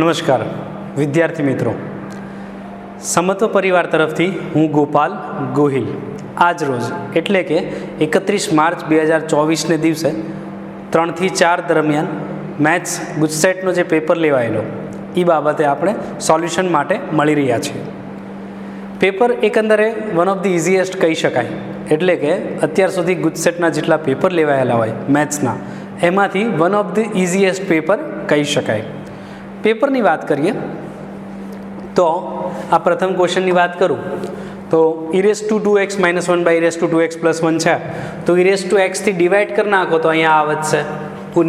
નમસ્કાર વિદ્યાર્થી મિત્રો, સમત્વ પરિવાર તરફથી હું ગોપાલ ગોહિલ આજ રોજ એટલે કે 31 માર્ચ 2024ને દિવસે 3 થી 4 દરમિયાન મેથ્સ ગુજસેટનો જે પેપર લેવાયેલો એ બાબતે આપણે સોલ્યુશન માટે મળી રહ્યા છીએ. પેપર એકંદરે વન ઓફ ધી ઇઝીએસ્ટ કહી શકાય, એટલે કે અત્યાર સુધી ગુજસેટના જેટલા પેપર લેવાયેલા હોય મેથ્સના એમાંથી one of the easiest paper કહી શકાય. પેપરની વાત કરીએ તો આ પ્રથમ ક્વેશ્ચનની વાત કરું તો e⁻² x - 1 / e⁻² x + 1 છે, તો e⁻x થી ડિવાઈડ કરી નાખો તો અહીંયા આ વધશે,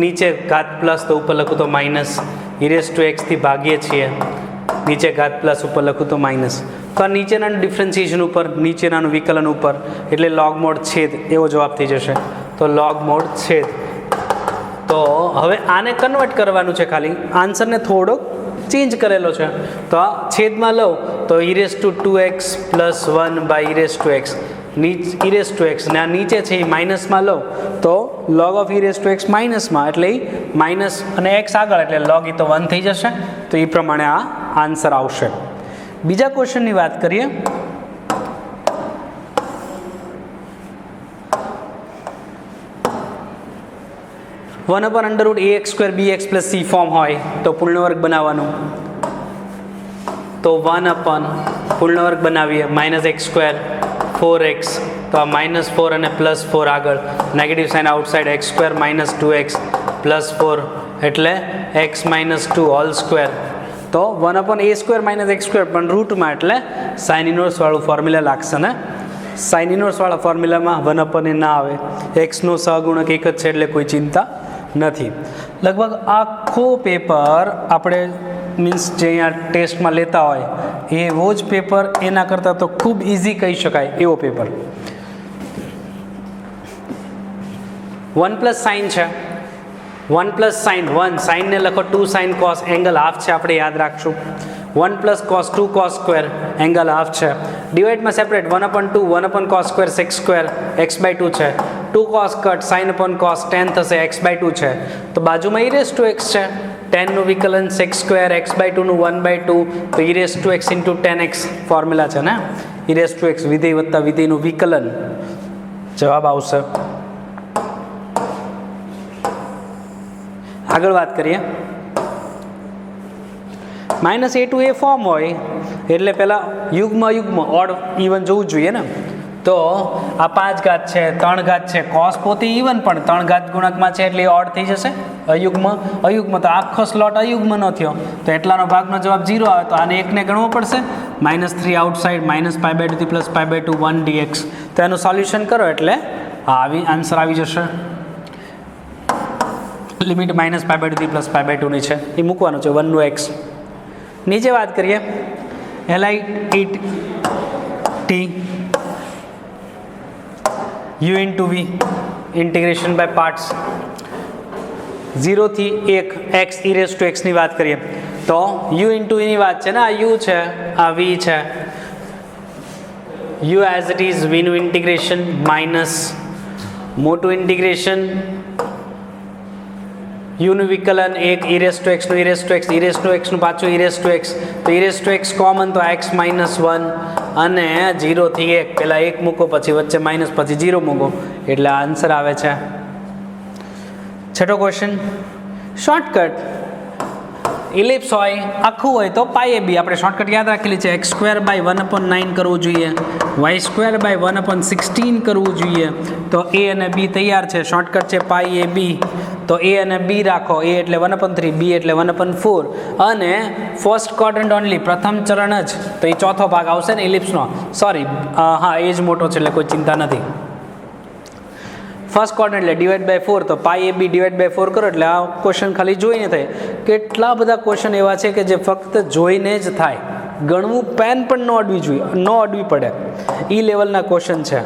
નીચે ઘાત પ્લસ તો ઉપર લખું તો માઇનસ, e⁻x થી ભાગીએ છીએ, નીચે ઘાત પ્લસ ઉપર લખું તો માઇનસ. તો આ નીચેનાનું ડિફરન્સિએશન ઉપર, નીચેનાનું વિકલન ઉપર, એટલે લોગ મોડ છેદ એવો જવાબ થઈ જશે. તો લોગ મોડ છેદ. તો હવે આને કન્વર્ટ કરવાનું છે, ખાલી આન્સરને થોડોક ચેન્જ કરેલો છે. તો આ છેદમાં લઉં તો e⁻² x + 1 / e⁻x, e⁻x ને આ નીચે છે એ માઇનસમાં લઉં તો log of e⁻x માઇનસમાં, એટલે એ માઇનસ અને x આગળ એટલે log એ તો 1 થઈ જશે. તો એ પ્રમાણે આ આન્સર આવશે. બીજા ક્વેશ્ચનની વાત કરીએ (1/√ax² bx + c ફોર્મ હોય તો પૂર્ણવર્ગ બનાવવાનું. તો 1/ પૂર્ણવર્ગ બનાવીએ -x², 4x, તો આ -4 અને +4 આગળ, negative sign outside, x² - 2x + 4 એટલે x - 2 હોલ સ્ક્વેર. તો 1/a² - x² પણ રૂટમાં એટલે સાઇન ઇન્વર્સ વાળું ફોર્મ્યુલા લાગશે ને. સાઇન ઇન્વર્સ વાળા ફોર્મ્યુલામાં 1/a ના આવે, એક્સનો સહગુણક એક જ છે એટલે કોઈ ચિંતા નથી. લગભગ આખો પેપર આપણે મીન્સ જે અહીંયા ટેસ્ટમાં લેતા હોય એવો જ પેપર, એના કરતાં તો ખૂબ ઇઝી કહી શકાય એવો પેપર. 1 + સાઇન છે, 1 + સાઇન, 1 સાઇનને લખો 2 સાઇન કોસ, એંગલ હાફ છે, આપણે યાદ રાખશું. 1 + cos 2 cos², એંગલ હાફ છે. ડિવાઈડમાં સેપરેટ 1/2, 1/cos² 6² x/2 છે. 2 cos cut sin cos tan થશે, x/2 છે. તો બાજુમાં e⁻x છે, tan નું વિકલન sec² x/2 નું 1/2, તો e⁻x × tan x ફોર્મ્યુલા છે ને, e⁻x વિધેય વત્તા વિધેયનું વિકલન જવાબ આવશે. આગળ વાત કરીએ -a to a ફોર્મ હોય એટલે પહેલાં યુગ્મ ઓડ ઇવન જોવું જોઈએ ને. તો આ 5 ઘાત છે, 3 ઘાત છે, કોસ પોતે ઇવન પણ 3 ઘાત ગુણકમાં છે એટલે ઓડ થઈ જશે. અયુગ્મ તો આખો સ્લોટ અયુગ્મનો થયો, તો એટલાનો ભાગનો જવાબ 0 આવે, તો આને એકને ગણવો પડશે. -3 આઉટસાઇડ, -π/2 થી +π/2 1 dx. તો એનું સોલ્યુશન કરો એટલે આન્સર આવી જશે. લિમિટ -π/2 થી +π/2 ની છે એ મૂકવાનું છે, 1 નું x. નીચે વાત કરીએ LIT u × v integration by parts 0 થી 1 x e⁻x ની વાત કરીએ તો u × v ની વાત છે ને, આ u છે, આ v છે. u as it is, v નું ઇન્ટિગ્રેશન માઇનસ મોટું ઇન્ટિગ્રેશન, u નું વિકલન 1 e⁻x નું e⁻x નું પાછું e⁻x, તો e⁻x કોમન તો x - 1 અને 0 થી 1, પહેલાં 1 મૂકો પછી વચ્ચે માઇનસ પછી 0 મૂકો એટલે આન્સર આવે છે. છઠ્ઠો ક્વેશ્ચન, શોર્ટકટ ઇલિપ્સ હોય આખું હોય તો πab, આપણે શોર્ટકટ યાદ રાખેલી છે, x² / 1/9 કરવું જોઈએ, y² / 1/16 કરવું જોઈએ. તો a અને b તૈયાર છે, શોર્ટકટ છે πab. તો a અને b રાખો, a એટલે 1/3, b એટલે 1/4, અને ફર્સ્ટ ક્વોડ્રન્ટ ઓનલી, પ્રથમ ચરણ જ, તો એ ચોથો ભાગ આવશે ને ઇલિપ્સનો. સોરી, હા એ જ મોટો છે એટલે કોઈ ચિંતા નથી. ફર્સ્ટ ક્વોડ્રન્ટ એટલે /4, તો πab /4 કરો એટલે આ ક્વેશ્ચન ખાલી જોઈને થાય. કેટલા બધા ક્વેશ્ચન એવા છે કે જે ફક્ત જોઈને જ થાય, ગણવું પેન પણ ન અડવી જોઈએ, ન અડવી પડે, એ લેવલના ક્વેશ્ચન છે.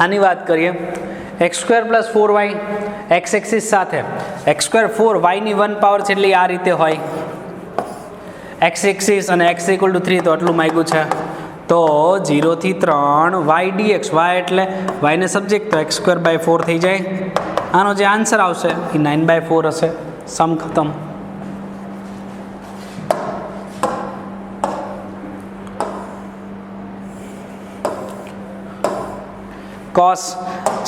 આની વાત કરીએ x² + 4y x એક્સિસ સાથે, x² 4 y ની 1 પાવર છે એટલે આ રીતે હોય, x એક્સિસ અને x = 3, તો આટલું માગ્યું છે. તો 0 થી 3 y dx, y એટલે y ને સબ્જેક્ટ, તો x²/4 થઈ જાય. આનો જે આન્સર આવશે એ 9/4 હશે. સમ ખતમ. કોસ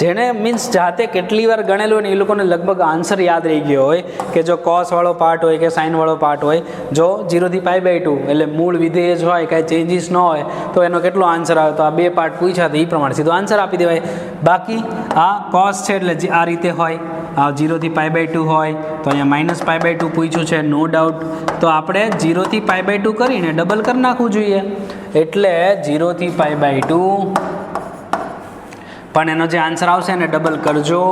જેને મીન્સ જાતે કેટલી વાર ગણેલું હોય ને એ લોકોને લગભગ આન્સર યાદ રહી ગયો હોય કે જો કોસવાળો પાર્ટ હોય કે સાઇનવાળો પાર્ટ હોય, જો 0 થી π/2 એટલે મૂળ વિધેય જ હોય, કાંઈ ચેન્જીસ ન હોય તો એનો કેટલો આન્સર આવે, તો આ બે પાર્ટ પૂછ્યા તો એ પ્રમાણે સીધો આન્સર આપી દેવાય. બાકી આ કોસ છે એટલે આ રીતે હોય, આ 0 થી π/2 હોય તો અહીંયા -π/2 પૂછ્યું છે, નો ડાઉટ. તો આપણે 0 થી π/2 કરીને ડબલ કરી નાખવું જોઈએ, એટલે 0 થી π/2 પણ એનો જે આન્સર આવશે એને ડબલ કરજો,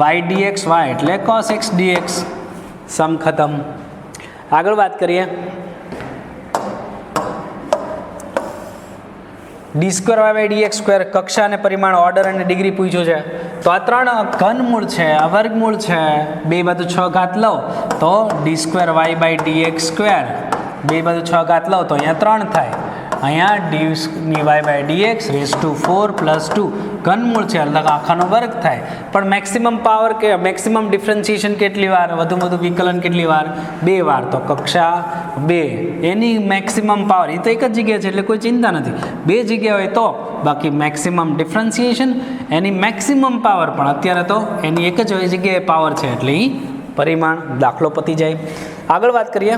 y dx y એટલે cos x dx. સમ ખતમ. આગળ વાત કરીએ. d² y dx² કક્ષા અને પરિમાણ, ઓર્ડર અને ડિગ્રી પૂછ્યું છે. તો આ 3 ઘનમૂળ છે, આ વર્ગમૂળ છે, બે બાજુ 6 ઘાત લો તો d² y dx², બે બાજુ 6 ઘાત લો તો અહીંયા 3 થાય, અહીંયા dy/dx⁴ + 2 ઘનમૂળ છે એટલે આખાનો વર્ગ થાય. પણ મેક્સિમમ પાવર કે મેક્સિમમ ડિફરન્શિએશન કેટલી વાર, વધુ વિકલન કેટલી વાર, 2 વાર. તો કક્ષા 2 એની મેક્સિમમ પાવર એ તો એક જ જગ્યા છે એટલે કોઈ ચિંતા નથી, 2 જગ્યા હોય તો, બાકી મેક્સિમમ ડિફરન્શિએશન એની મેક્સિમમ પાવર પણ અત્યારે તો એની એક જ જગ્યાએ પાવર છે એટલે એ પરિમાણ દાખલો પતી જાય. આગળ વાત કરીએ.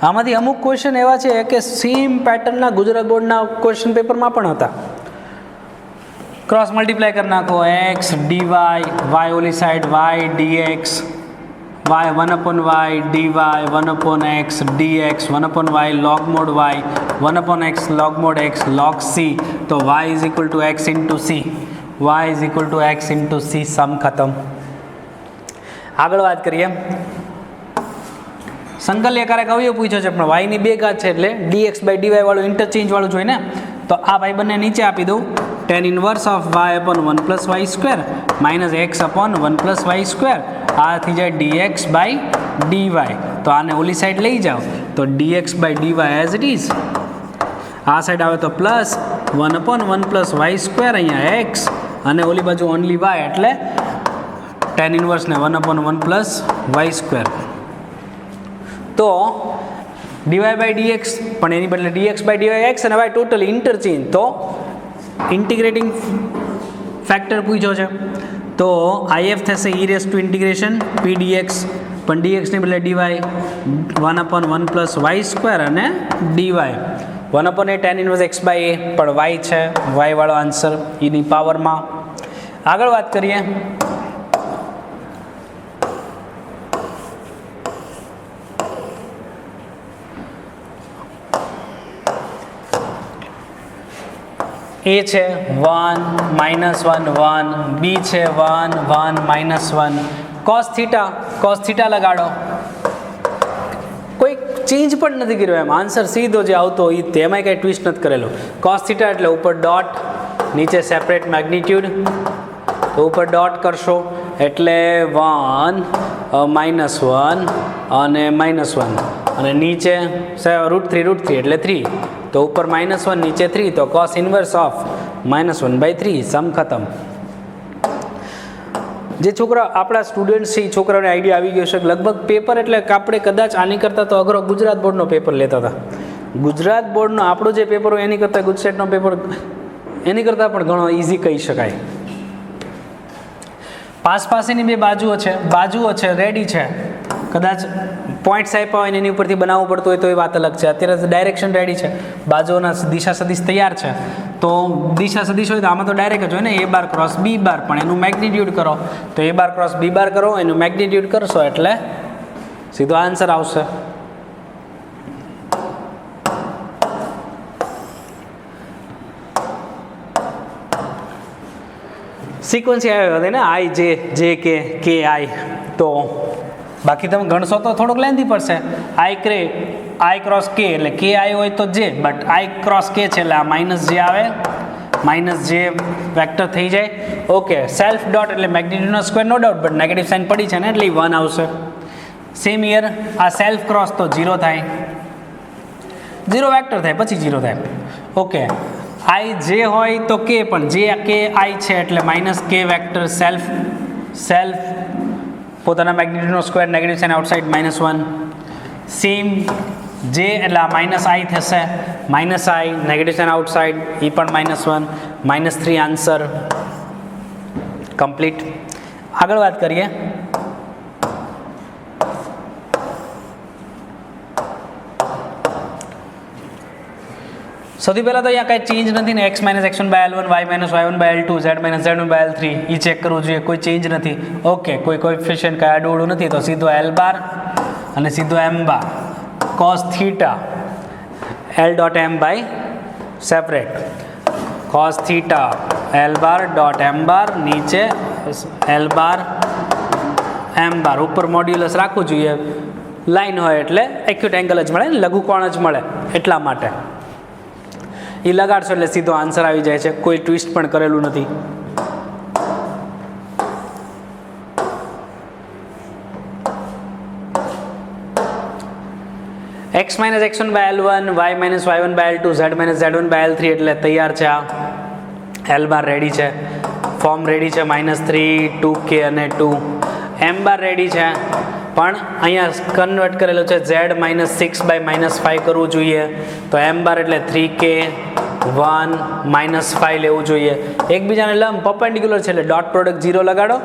આમાંથી અમુક ક્વેશ્ચન એવા છે કે સેમ પેટર્નના ગુજરાત બોર્ડના ક્વેશ્ચન પેપરમાં પણ હતા. ક્રોસ મલ્ટીપ્લાય કરી નાખો, x dy, y ઓલી side y dx, y 1/y dy, 1/x dx, 1/y log mod y, 1/x log mod x log c. તો y = x × c, y = x × c. સમ ખતમ. આગળ વાત કરીએ. સંકલ્યકારક અવયવ પૂછ્યો છે પણ y ની 2 ઘાત છે એટલે dx/dy વાળું ઇન્ટરચેન્જ વાળું જોઈએ ને, તો આ ભાઈ બંને નીચે આપી દઉં. tan 1 y/1 + y² - x/1 + y², આ થઈ જાય dx/dy. તો આને ઓલી સાઈડ લઈ જાઓ તો dx/dy એઝ ઇટ ઇઝ, આ સાઈડ આવે તો +1/1 + y², અહીંયા x અને ઓલી બાજુ ઓનલી y એટલે tan 1 ને 1/1 + y². તો dy/dx પણ એની બદલે dx/dy x અને y ટોટલી ઇન્ટરચેન્જ, તો ઇન્ટિગ્રેટિંગ ફેક્ટર પૂછ્યો છે તો if થશે e⁻∫pdx, પણ dx ની બદલે dy 1/1 + y² અને dy 1/a tan 1 x/a પણ y છે, y વાળો આન્સર એની પાવરમાં. આગળ વાત કરીએ. a છે 1 -1 1, b છે 1 1 -1, cos θ લગાડો, કોઈ ચેન્જ પણ નથી કર્યો, એમ આન્સર સીધો જે આવતો એ તેમાંય કંઈ ટ્વિસ્ટ નથી કરેલો. cos θ એટલે ઉપર ડોટ, નીચે સેપરેટ મેગ્નિટ્યુડ, તો ઉપર ડોટ કરશો એટલે 1 -1 અને -1 અને નીચે √3 એટલે 3, તો ઉપર -1 નીચે 3, તો cos ઇન્વર્સ ઓફ -1/3. સમ ખતમ. જે છોકરા આપણા સ્ટુડન્ટ્સ છે એ છોકરાઓને આઈડિયા આવી ગયો છે કે લગભગ પેપર એટલે આપણે કદાચ આની કરતાં તો અઘરો ગુજરાત બોર્ડનો પેપર લેતા હતા. ગુજરાત બોર્ડનો આપણો જે પેપર હોય એની કરતાં ગુજરાતનો પેપર એની કરતાં પણ ઘણો ઇઝી કહી શકાય. પાસેની 2 બાજુઓ છે રેડી છે, કદાચ પોઈન્ટ્સ આપ્યા હોય ને એની ઉપરથી બનાવવું પડતું હોય તો એ વાત અલગ છે. અત્યારે તો ડાયરેક્શન રેડી છે, બાજુઓના દિશા સદિશ તૈયાર છે, તો દિશા સદિશ હોય તો આમાં તો ડાયરેક્ટ જ હોય ને, a બાર ક્રોસ b બાર, પણ એનું મેગ્નિટ્યુડ કરો તો a બાર ક્રોસ b બાર કરો, એનું મેગ્નિટ્યુડ કરશો એટલે સીધો આન્સર આવશે. સિક્વન્સ આવ્યો હતો ને i j k i, તો બાકી તમે ગણશો તો થોડુંક લેન્ધી પડશે. i ક્રોસ k એટલે k i હોય તો j, but i cross k છે એટલે આ -j આવે, -j વેક્ટર થઈ જાય. ઓકે, સેલ્ફ ડોટ એટલે મેગ્નિટ્યુડનો square no doubt, but negative sign પડી છે ને એટલે 1 આવશે. સેમ હિયર આ સેલ્ફ ક્રોસ તો 0 થાય, 0 વેક્ટર થાય પછી 0 થાય. ઓકે, i j હોય તો k, પણ j k i છે એટલે -k વેક્ટર સેલ્ફ પોતાના મેગ્નિટ્યુડનો સ્ક્વેર, નેગેટિવ સાઇન આઉટસાઇડ -1. સેમ જે એટલે આ માઇનસ આઈ થશે, minus I negative sign outside, એ પણ -1, -3 આન્સર કમ્પ્લીટ. આગળ વાત કરીએ. સૌથી પહેલાં તો અહીંયા કાંઈ ચેન્જ નથી ને, x - x1/L1, y - y1/L2, z - z1/L3 એ ચેક કરવું જોઈએ, કોઈ ચેન્જ નથી. ઓકે, કોઈ કોએફિશિયન્ટ કાંઈ આડું નથી, તો સીધો L બાર અને સીધો m bar cos θ L dot m by separate cos θ L bar dot m bar, નીચે L બાર m બાર. ઉપર મોડ્યુલસ રાખવું જોઈએ, લાઈન હોય એટલે એક્યુટ એંગલ જ મળે, લઘુકોણ જ મળે, એટલા માટે એ લગાડશો એટલે સીધો આન્સર આવી જાય છે, કોઈ ટ્વિસ્ટ પણ કરેલું નથી. x - x1/L1, y - y1/L2, z - z1/L3 એટલે તૈયાર છે. આ L બાર રેડી છે, ફોર્મ રેડી છે, -3, 2k અને 2, m બાર રેડી છે, પણ અહીંયા કન્વર્ટ કરેલું છે z -6/-5 કરવું જોઈએ, તો m બાર એટલે 3k 1 -5 લેવું જોઈએ. એકબીજાને લંબ પર્પેન્ડિક્યુલર છે એટલે ડોટ પ્રોડક્ટ 0 લગાડો,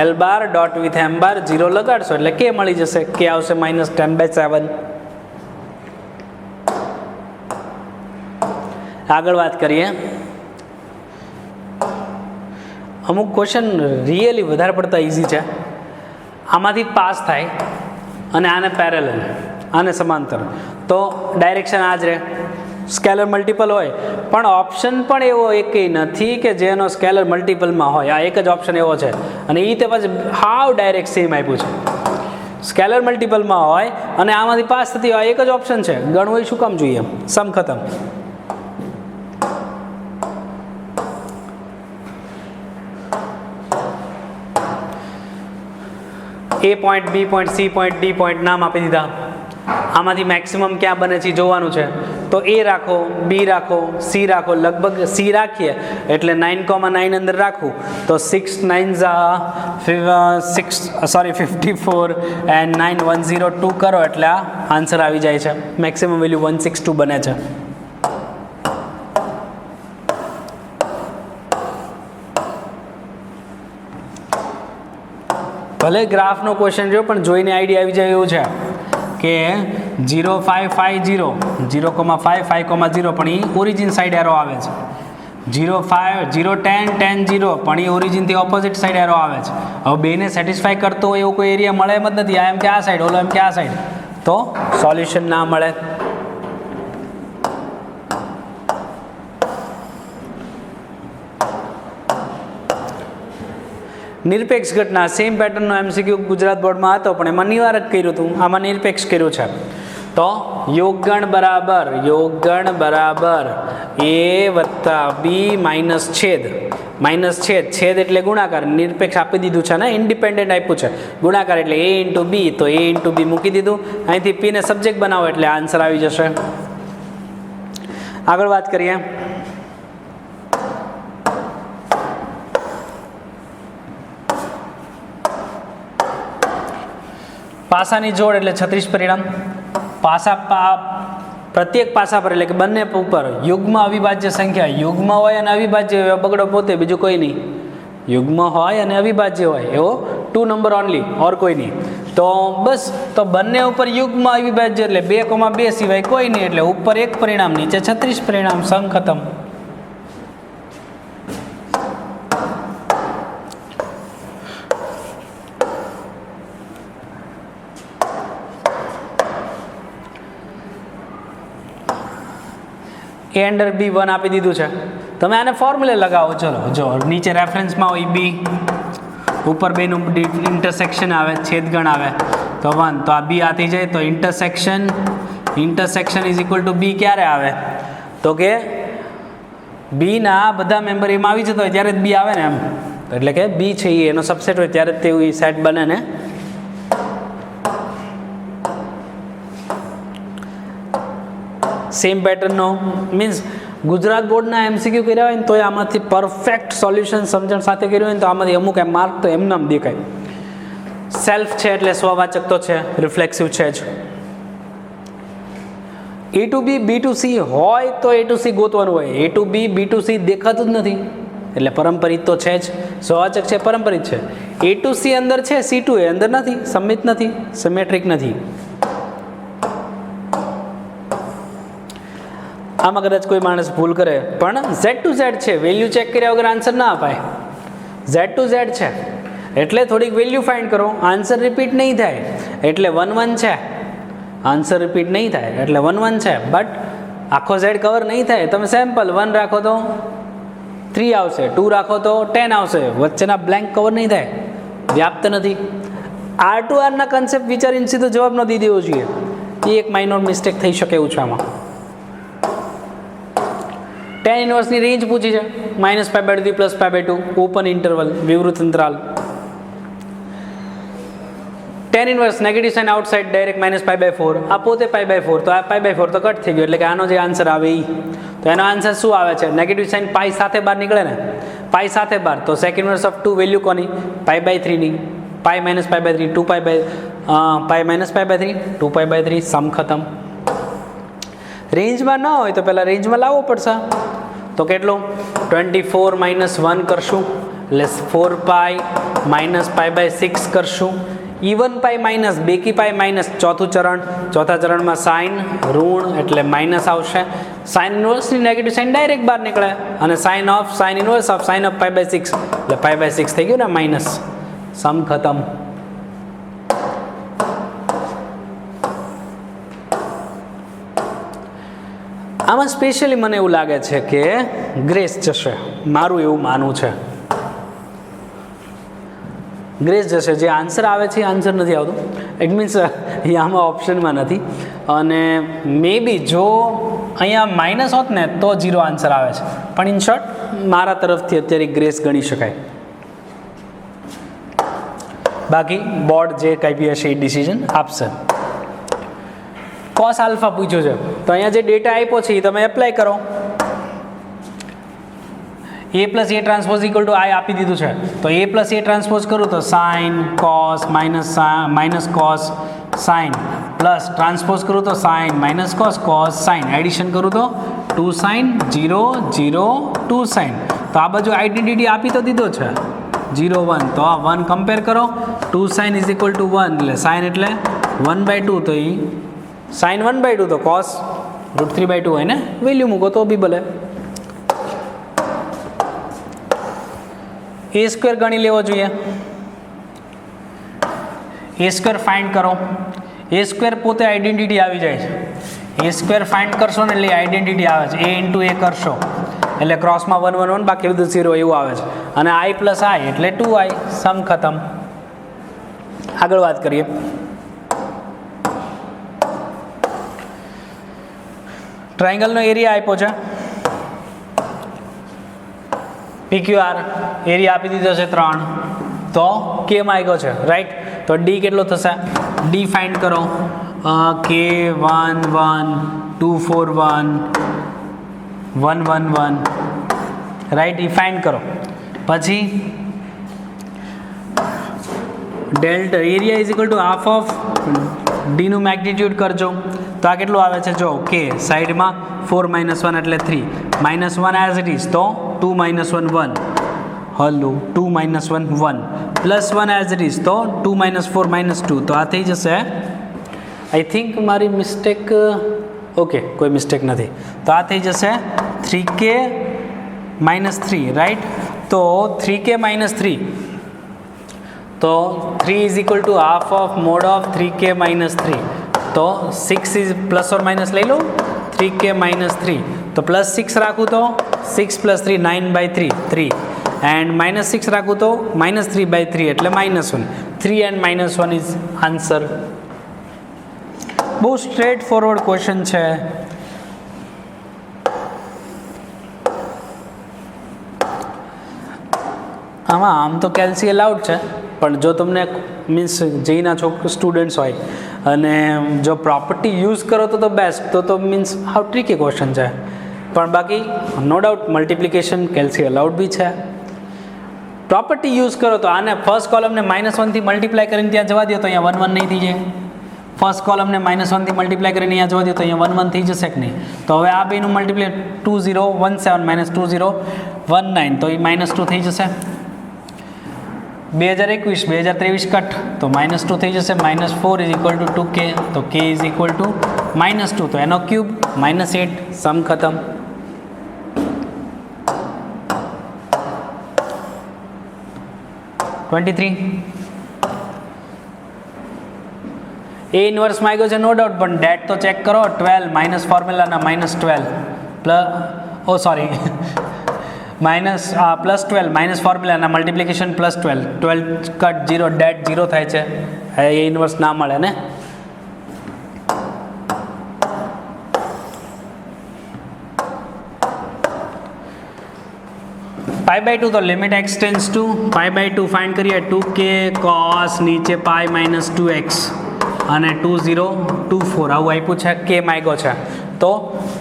L bar dot with m બાર 0 લગાડશો એટલે k મળી જશે, k આવશે -10/7. આગળ વાત કરીએ. અમુક ક્વેશ્ચન રિયલી વધારે પડતા ઇઝી છે. આમાંથી પાસ થાય અને આને પેરેલલ, આને સમાંતર, તો ડાયરેક્શન આ જ રહે. સ્કેલર મલ્ટિપલ હોય પણ ઓપ્શન પણ એવો એકેય નથી કે જેનો સ્કેલર મલ્ટિપલમાં હોય. આ એક જ ઓપ્શન એવો છે અને એ તે પછી હાવ ડાયરેક્ટ સેમ આપ્યું છે. સ્કેલર મલ્ટિપલમાં હોય અને આમાંથી પાસ થતી હોય, એક જ ઓપ્શન છે, ગણવું એ શું કામ જોઈએ? સમ ખતમ. A point, B point, C point, D point નામ આપી દીધા. આમાંથી મેક્સિમમ ક્યાં બને છે જોવાનું છે, તો A રાખો, B રાખો, C રાખો. લગભગ C રાખીએ એટલે 9,9 અંદર રાખવું તો 6 9 54 એન્ડ 9 102 કરો એટલે આ આન્સર આવી જાય છે. મેક્સિમમ વેલ્યુ 162 બને છે. ભલે ગ્રાફનો ક્વેશ્ચન જો પણ જોઈને આઈડિયા આવી જાય એવું છે કે 0 5 5 0 0,5 5,0 પણ એ ઓરિજિન સાઈડ એરો આવે છે. 0 5 0 10 10 0 પણ એ ઓરિજિનથી ઓપોઝિટ સાઈડ એરો આવે છે. હવે બેને સેટિસ્ફાય કરતો હોય એવો કોઈ એરિયા મળે એમ જ નથી. આ એમ કે આ સાઈડ, ઓલો એમ કે આ સાઈડ, તો સોલ્યુશન ના મળે. નિરપેક્ષ ઘટના સેમ પેટર્નનો MCQ ગુજરાત બોર્ડમાં હતો પણ એમાં નિવારક કર્યું હતું, આમાં નિરપેક્ષ કર્યું છે. તો યોગગણ બરાબર A વત્તા B માઇનસ છેદ એટલે ગુણાકાર. નિરપેક્ષ આપી દીધું છે ને, ઇન્ડિપેન્ડન્ટ આપ્યું છે. ગુણાકાર એટલે A ઇન્ટુ B, તો A ઇન્ટુ B મૂકી દીધું. અહીંથી P ને સબ્જેક્ટ બનાવો એટલે આન્સર આવી જશે. આગળ વાત કરીએ. પાસાની જોડ એટલે 36 પરિણામ. પ્રત્યેક પાસા પર એટલે કે બંને ઉપર યુગ્મ અવિભાજ્ય સંખ્યા, યુગ્મ હોય અને અવિભાજ્ય હોય, બગડો પોતે, બીજું કોઈ નહીં. યુગ્મ હોય અને અવિભાજ્ય હોય એવો 2 નંબર ઓનલી, ઓર કોઈ નહીં. તો બસ, તો બંને ઉપર યુગ્મ અવિભાજ્ય એટલે 2,2 સિવાય કોઈ નહીં, એટલે ઉપર 1 પરિણામ, નીચે 36 પરિણામ. સમ ખતમ. A અંડર B 1 આપી દીધું છે. તમે આને ફોર્મ્યુલે લગાવો. ચલો જો નીચે રેફરન્સમાં હોય B, ઉપર બેનું ઇન્ટરસેક્શન આવે, છેદગણ આવે તો 1, તો આ B આથી જાય તો intersection is equal two B ક્યારે આવે? તો કે B ના બધા મેમ્બર એમાં આવી જતા હોય ત્યારે જ B આવે ને એમ. એટલે કે B છે એનો સબસેટ હોય ત્યારે જ તેવું સેટ બને ને. સેમ પેટર્નનો મીન્સ ગુજરાત બોર્ડના MCQ કર્યા હોય ને તો આમાંથી પરફેક્ટ સોલ્યુશન સમજણ સાથે કર્યું હોય ને તો આમાંથી અમુક માર્ક તો એમને આમ દેખાય. સેલ્ફ છે એટલે સ્વવાચક તો છે, રિફ્લેક્સિવ છે જ. એ ટુ બી બી ટુ સી હોય તો એ ટુ સી ગોતવાનું હોય. એ ટુ બી બી ટુ સી દેખાતું જ નથી, એટલે પરંપરિત તો છે જ, સ્વવાચક છે, પરંપરિત છે. એ ટુ સી અંદર છે, સી ટુ એ અંદર નથી, સમિત નથી, સિમેટ્રિક નથી. આમાં કદાચ કોઈ માણસ ભૂલ કરે, પણ ઝેડ ટુ ઝેડ છે, વેલ્યુ ચેક કર્યા વગર આન્સર ના અપાય. ઝેડ ટુ ઝેડ છે એટલે થોડીક વેલ્યુ ફાઇન્ડ કરો, આન્સર રિપીટ નહીં થાય એટલે 1 1 છે. આન્સર રિપીટ નહીં થાય એટલે 1 1 છે, બટ આખો ઝેડ કવર નહીં થાય. તમે સેમ્પલ 1 રાખો તો 3 આવશે, 2 રાખો તો 10 આવશે, વચ્ચેના બ્લેન્ક કવર નહીં થાય, વ્યાપ્ત નથી. આર ટુ આરના કન્સેપ્ટ વિચારીને સીધો જવાબ ન દી દેવો જોઈએ, એ એક માઇનોર મિસ્ટેક થઈ શકે એવું છે આમાં. tan ઇન્વર્સની રેન્જ પૂછી છે, -π/2 +π/2, ઓપન ઇન્ટરવલ, વિવૃત અંતરાલ. tan inverse negative sign outside direct -π/4, આ પોતે π/4, તો આ π/4 તો કટ થઈ ગયો, એટલે કે આનો જે આન્સર આવે એ. તો એનો આન્સર શું આવે છે? નેગેટિવ સાઇન પાઈ સાથે બહાર નીકળે ને, પાઈ સાથે બહાર, તો સેક ઇન્વર્સ ઓફ 2 વેલ્યુ કોની? π/3 ની, પાઈ -π/3, 2 પાઈ -π/3, 2 π/3, સમ ખતમ. રેન્જમાં ના હોય તો પહેલાં રેન્જમાં લાવવો પડશે. તો કેટલું? 24 - 1 કરશું એટલે 4π -π/6 કરશું. ઇવન પાઈ માઇનસ, બેકી પાઈ માઇનસ, ચોથું ચરણ, ચોથા ચરણમાં સાઇન ઋણ એટલે માઇનસ આવશે. સાઇન ઇન્વર્સની નેગેટિવ સાઇન ડાયરેક્ટ બહાર નીકળે, અને sine inverse of sine of π/6 એટલે π/6 થઈ ગયું ને માઇનસ. સમ ખતમ. આમાં સ્પેશિયલી મને એવું લાગે છે કે ગ્રેસ જશે, મારું એવું માનવું છે. ગ્રેસ જશે, જે આન્સર આવે છે એ આન્સર નથી આવતું, ઇટ મીન્સ એ આમાં ઓપ્શનમાં નથી. અને મે બી જો અહીંયા માઇનસ હોત ને તો 0 આન્સર આવે છે, પણ ઇન શોર્ટ મારા તરફથી અત્યારે ગ્રેસ ગણી શકાય. બાકી બોર્ડ જે કંઈ બી હશે એ ડિસિઝન આપશે. કોસ આલ્ફા પૂછ્યું છે, તો અહીંયા જે ડેટા આપ્યો છે એ તમે એપ્લાય કરો. a + a ટ્રાન્સપોઝ = i આપી દીધું છે, તો a + a ટ્રાન્સપોઝ કરું તો sine cos minus cos sine, plus transpose કરું તો sine minus cos cos sine, addition કરું તો 2 સાઇન 0 0 2 સાઇન. તો આ બાજુ આઈડેન્ટિટી આપી તો દીધો છે 0 1, તો આ 1 કમ્પેર કરો, 2 સાઇન = 1 એટલે સાઇન એટલે 1/2, તો એ સાઇન 1/2 તો કોસ √3/2 હોય ને, વેલ્યુ મૂકો તો બી ભલે. a² ગણી લેવો જોઈએ. a² ફાઇન્ડ કરો, a² પોતે આઈડેન્ટિટી આવી જાય છે. a² ફાઇન્ડ કરશો ને એટલે આઈડેન્ટિટી આવે છે, a × a કરશો એટલે ક્રોસમાં 1 1 1, બાકી બધું 0 એવું આવે છે. અને i + i એટલે 2i, સમ ખતમ. આગળ વાત કરીએ. ટ્રાયંગલનો એરિયા આપ્યો છે, PQR એરિયા આપી દીધો છે 3, તો K માં આવ્યો છે, રાઈટ. તો D કેટલો થશે? D ફાઇન્ડ કરો, K 1 1 2 4 1 1 1 1, રાઈટ. એ ફાઇન્ડ કરો. પછી delta area = half of D નું મેગ્નિટ્યુડ કરજો, તો આ કેટલું આવે છે? જો K સાઈડમાં 4 - 1 એટલે 3, -1 એઝ ઇટ ઇઝ, તો 2 - 1 1, હલો 2 - 1 1, +1 એઝ ઇટ ઇઝ, તો 2 - 4 -2, તો આ થઈ જશે. આઈ થિંક મારી મિસ્ટેક, ઓકે કોઈ મિસ્ટેક નથી, તો આ થઈ જશે 3K - 3, રાઈટ. તો 3K - 3, તો 3 = half of mode of 3K - 3, તો 6 ઇઝ ± લઈ લો 3K - 3, તો +6 રાખું તો 6 + 3 9/3 3, એન્ડ -6 રાખું તો -3/3 એટલે -1, 3 and -1 ઇઝ આન્સર. બહુ સ્ટ્રેટ ફોરવર્ડ ક્વેશ્ચન છે. આમાં આમ તો કેલ્સી અલાઉડ છે, પણ જો તમને મીન્સ જેઈના સ્ટુડન્ટ્સ હોય અને જો પ્રોપર્ટી યુઝ કરો તો બેસ્ટ, તો મીન્સ હાઉ ટ્રિકી ક્વેશ્ચન છે. પણ બાકી નો ડાઉટ મલ્ટિપ્લિકેશન કેલ્સી અલાઉડ બી છે. પ્રોપર્ટી યુઝ કરો તો આને ફર્સ્ટ કોલમને -1 થી મલ્ટીપ્લાય કરીને ત્યાં જવા દો, તો અહીંયા 1 1 નહીં થઈ જાય. ફર્સ્ટ કોલમને -1 થી મલ્ટીપ્લાય કરીને અહીંયા જોવા દો તો અહીંયા 1 1 થઈ જશે કે નહીં? તો હવે આ બેનું મલ્ટીપ્લાય 2017 2019 તો એ -2 થઈ જશે. 2021 2023 કટ તો -2 થઈ જશે. -4 = 2k તો k = -2 તો એનો ક્યુબ -8 સમ ખતમ. A ઇન્વર્સ માંગ્યો છે નો ડાઉટ, પણ ડેટ તો ચેક કરો. 12 માઇનસ ફોર્મ્યુલાના -12 પ્લસ +12 માઇનસ ફોર્મ્યુલાના મલ્ટીપ્લિકેશન +12 12 કટ 0 ડેટ 0 થાય છે. A ઇન્વર્સ ના મળે ને. π/2 તો limit x tends to π/2 find કરીએ. 2k cos નીચે π - 2x અને 2024 આવું આપ્યું છે. k માંગ્યો છે તો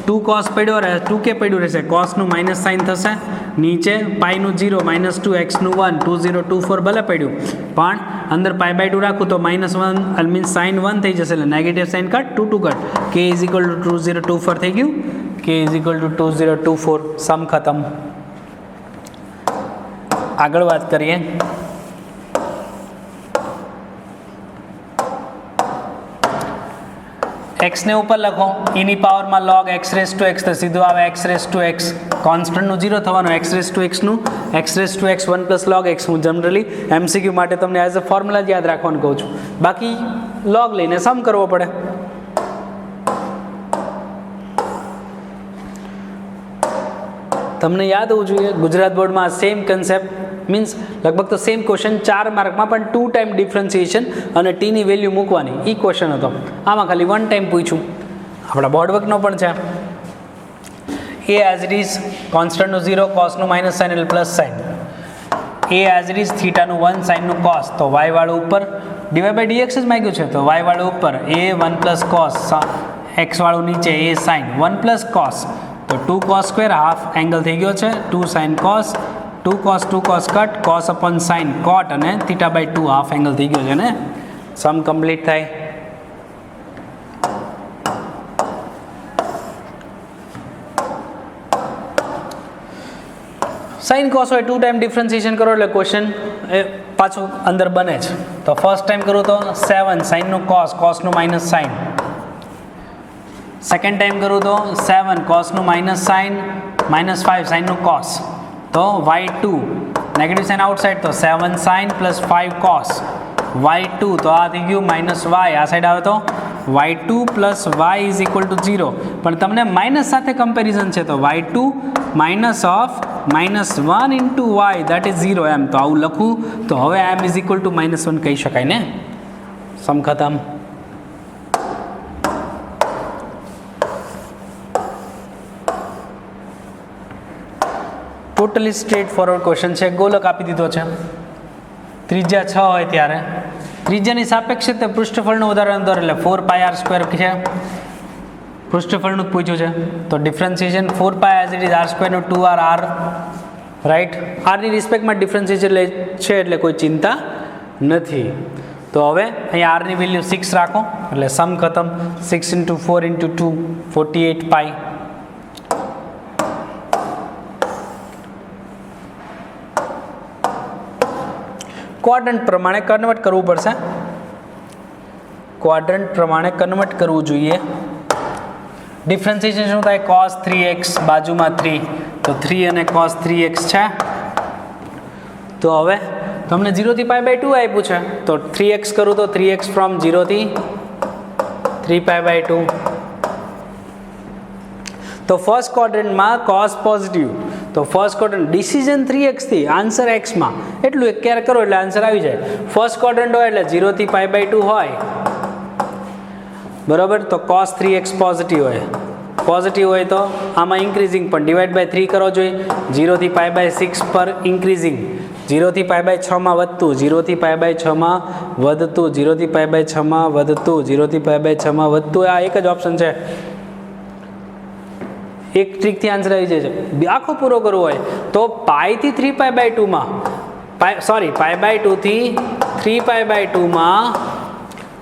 2 cos પડ્યો રહે, 2k પડ્યું રહેશે. cosનું માઇનસ સાઇન થશે, નીચે પાઈનું 0 -2x નું 1 2024 ભલે પડ્યું, પણ અંદર π/2 રાખું તો -1 મીન્સ સાઇન 1 થઈ જશે, એટલે negative sine cut 2 2 cut. k = 2024 થઈ ગયું. k = 2024 સમ ખતમ. આગળ વાત કરીએ. x ને ઉપર લખો, eની પાવરમાં log x⁻x તો સીધું આવે x⁻x. કોન્સ્ટન્ટનું 0 થવાનું, x⁻x નું x⁻x 1 + log x. હું જનરલી MCQ માટે તમને એઝ અ ફોર્મ્યુલા જ યાદ રાખવાનું કહું છું, બાકી log લઈને સમ કરવો પડે. તમને યાદ હોવું જોઈએ, ગુજરાત બોર્ડમાં સેમ કન્સેપ્ટ મીન્સ લગભગ તો સેમ ક્વેશ્ચન 4 માર્કમાં, પણ 2 ટાઈમ ડિફરન્સિએશન અને ટીની વેલ્યુ મૂકવાની એ ક્વેશ્ચન હતો. આમાં ખાલી 1 ટાઈમ પૂછ્યું. આપણા બોર્ડવર્કનો પણ છે. એ એઝ ઇટ ઇઝ કોન્સ્ટન્ટનું 0, કોસનું માઇનસ સાઇન એટલે પ્લસ સાઇન. એ એઝ ઇટ ઇઝ થીટાનું 1, સાઇનનું કોસ, તો વાય વાળું ઉપર dy/dx જ માંગ્યું છે, તો વાય વાળું ઉપર a 1 + cos, x વાળું નીચે a sin 1 + cos, તો 2 cos² હાફ એંગલ થઈ ગયો છે. 2 sin cos 2 cos cut cos / sin cot અને θ/2 હાફ એંગલ થઈ ગયો છે ને. સમ કમ્પ્લીટ થાય. સાઇન કોસ હોય 2 ટાઈમ ડિફરન્સિએશન કરો એટલે ક્વેશ્ચન પાછું અંદર બને જ. તો ફર્સ્ટ ટાઈમ કરું તો 7 સાઇનનું કોસ, કોસનું માઇનસ સાઇન. સેકન્ડ ટાઈમ કરું તો 7 કોસનું માઇનસ સાઇન -5 સાઇનનું કોસ, તો y2 નેગેટિવ સાઇન આઉટસાઇડ, તો 7 સાઇન + 5 કોસ y2, તો આ થઈ ગયું -y. આ સાઈડ આવે તો y2 + y = 0, પણ તમને માઇનસ સાથે કમ્પેરિઝન છે, તો y2 -1 × y દેટ ઇઝ 0 એમ. તો આવું લખું તો હવે m = -1 કહી શકાય ને. સમ ખતમ. ટોટલી સ્ટ્રેટ ફોરવર્ડ ક્વેશ્ચન છે. ગોલક આપી દીધો છે, ત્રિજ્યા 6 હોય ત્યારે ત્રિજ્યાની સાપેક્ષે તે પૃષ્ઠફળનું ઉદાહરણ દોર, એટલે 4πr² છે. પૃષ્ઠફળનું જ પૂછ્યું છે, તો differentiation 4π as it is r² નું 2r રાઈટ. આરની રિસ્પેક્ટમાં ડિફરન્સિએશન છે એટલે કોઈ ચિંતા નથી. તો હવે અહીંયા આરની વેલ્યુ 6 રાખો એટલે સમ ખતમ. 6 × 4 × 2 48π. ક્વાડ્રન્ટ પ્રમાણે કન્વર્ટ કરવું પડશે. ક્વાડ્રન્ટ પ્રમાણે કન્વર્ટ કરવું જોઈએ. ડિફરન્સિએશન શું થાય? cos 3x બાજુમાં 3, તો 3 અને cos 3x છે. તો હવે તમને 0 થી π/2 આપ્યું છે, તો 3x કરું તો 3x ફ્રોમ 0 થી 3π/2. તો ફર્સ્ટ ક્વોડ્રન્ટમાં cos પોઝિટિવ, તો ફર્સ્ટ ક્વોડ્રન્ટ ડિસિઝન 3x થી આન્સર x માં એટલું એક ક્યારે કરો એટલે આન્સર આવી જાય. ફર્સ્ટ ક્વોડ્રન્ટ હોય એટલે 0 થી π/2 હોય બરાબર. તો cos 3x પોઝિટિવ હોય, પોઝિટિવ હોય તો આમાં ઇન્ક્રીઝિંગ પણ /3 કરવો જોઈએ. 0 થી π/6 પર ઇન્ક્રીઝિંગ, 0 થી π/6 માં વધતું, 0 થી π/6 માં વધતું, 0 થી π/6 માં વધતું, 0 થી π/6 માં વધતું. આ એક જ ઓપ્શન છે. એક ટ્રીકથી આન્સર આવી જાય છે. આખો પૂરો કરવો હોય તો π થી 3π/2 માં, π/2 થી 3π/2 માં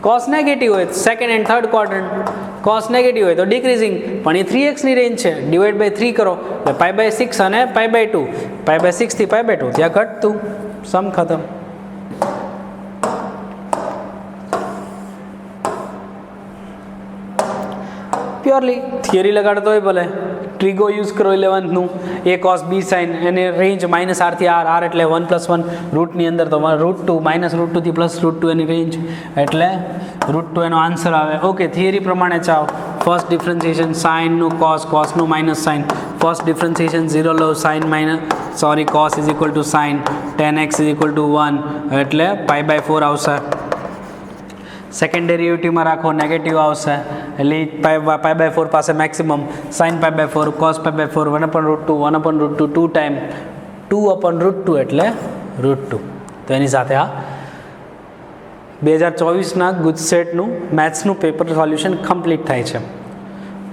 કોસ નેગેટિવ હોય second and third quadrant, cos negative હોય તો ડિક્રીઝિંગ, પણ એ 3xની રેન્જ છે, ડિવાઈડ બાય 3 કરો એટલે π/6 અને π/2, π/6 થી π/2 ત્યાં ઘટતું, સમ ખતમ. પ્યોરલી થિયરી લગાડતો હોય ભલે, ટ્રીગો યુઝ કરો 11નું, એ કોસ બી સાઇન, એની રેન્જ -r થી r, r એટલે 1 + 1 રૂટની અંદર તો √2 -√2 થી +√2 એની રેન્જ એટલે √2 એનો આન્સર આવે. ઓકે, થિયરી પ્રમાણે ચાલો ફર્સ્ટ ડિફરન્સિએશન સાઇનનું કોસ, કોસનું માઇનસ સાઇન, ફર્સ્ટ ડિફરન્સિએશન 0 લો, cos is equal to sine, 10x is equal to 1 એટલે π/4 આવશે. સેકન્ડ ડેરિવેટિવમાં રાખો નેગેટિવ આવશે એટલે π/4 પાસે મેક્સિમમ, સાઇન π/4, કોસ π/4, 1/√2, 1/√2 2 ટાઈમ 2/√2 એટલે √2. તો એની સાથે આ 2024ના ગુજસેટનું મેથ્સનું પેપર સોલ્યુશન કમ્પ્લીટ થાય છે.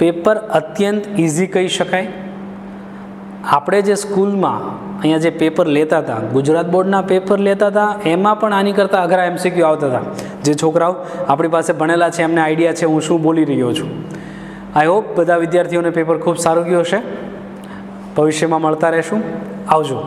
પેપર અત્યંત ઇઝી કહી શકાય. આપણે જે સ્કૂલમાં અહીંયા જે પેપર લેતા હતા, ગુજરાત બોર્ડના પેપર લેતા હતા, એમાં પણ આની કરતાં અઘરા MCQ આવતા હતા. જે છોકરાઓ આપણી પાસે ભણેલા છે એમને આઈડિયા છે હું શું બોલી રહ્યો છું. આઈ હોપ બધા વિદ્યાર્થીઓને પેપર ખૂબ સારું ગયું હશે. ભવિષ્યમાં મળતા રહેશું. આવજો.